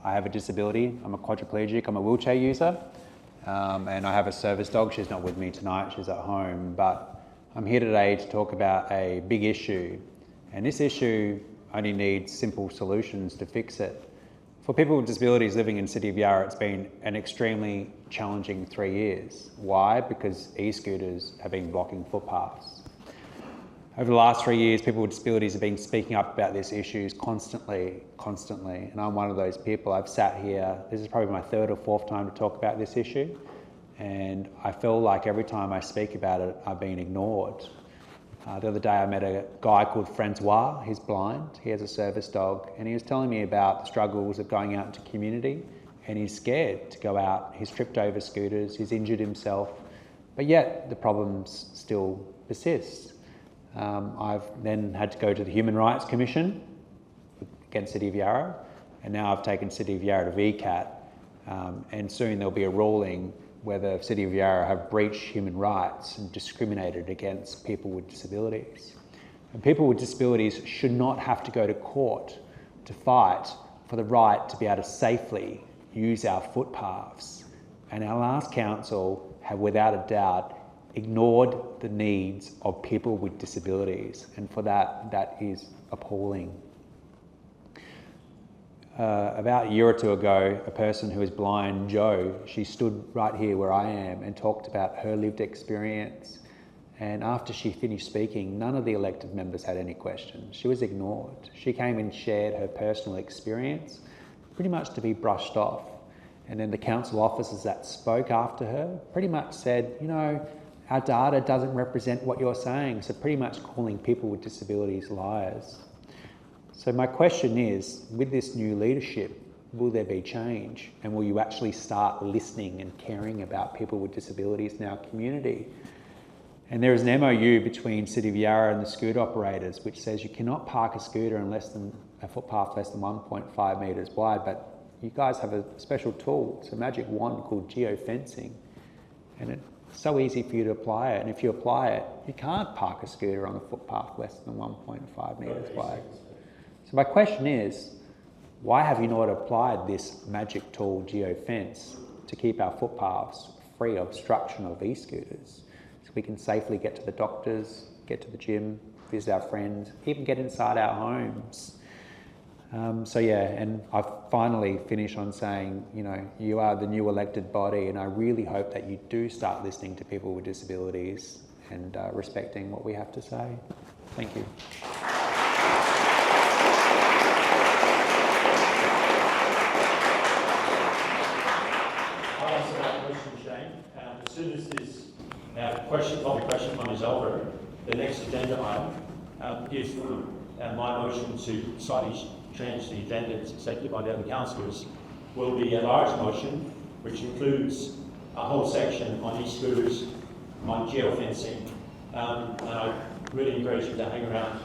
I have a disability. I'm a quadriplegic. I'm a wheelchair user. And I have a service dog. She's not with me tonight. She's at home. But I'm here today to talk about a big issue. And this issue only needs simple solutions to fix it. For people with disabilities living in City of Yarra, it's been an extremely challenging 3 years. Why? Because e-scooters have been blocking footpaths. Over the last 3 years, people with disabilities have been speaking up about these issues constantly, and I'm one of those people. I've sat here, this is probably my third or fourth time to talk about this issue, and I feel like every time I speak about it, I've been ignored. The other day I met a guy called Francois. He's blind, he has a service dog, and he was telling me about the struggles of going out into community, and he's scared to go out. He's tripped over scooters, he's injured himself, but yet the problems still persist. I've then had to go to the Human Rights Commission against City of Yarra, and now I've taken City of Yarra to VCAT, and soon there'll be a ruling whether City of Yarra have breached human rights and discriminated against people with disabilities. And people with disabilities should not have to go to court to fight for the right to be able to safely use our footpaths. And our last council have, without a doubt, ignored the needs of people with disabilities, and for that is appalling. About a year or two ago, a person who is blind, Jo, she stood right here where I am and talked about her lived experience, and after she finished speaking, none of the elected members had any questions. She was ignored. She came and shared her personal experience, pretty much to be brushed off, and then the council officers that spoke after her pretty much said, you know, our data doesn't represent what you're saying, so pretty much calling people with disabilities liars. So my question is, with this new leadership, will there be change? And will you actually start listening and caring about people with disabilities in our community? And there is an MOU between City of Yarra and the scooter operators, which says you cannot park a scooter in a footpath less than 1.5 metres wide, but you guys have a special tool. It's a magic wand called geofencing. And it's so easy for you to apply it. And if you apply it, you can't park a scooter on a footpath less than 1.5 metres wide. So my question is, why have you not applied this magic tool, geofence, to keep our footpaths free of obstruction of e-scooters, so we can safely get to the doctors, get to the gym, visit our friends, even get inside our homes? So yeah, and I finally finish on saying, you know, you are the new elected body, and I really hope that you do start listening to people with disabilities and respecting what we have to say. Thank you. I'll answer that question, Shane. As soon as this public question time is over, the next agenda item is my motion to slightly change the agenda as accepted by the other councillors will be a large motion which includes a whole section on e-scooters, on geofencing, and I really encourage you to hang around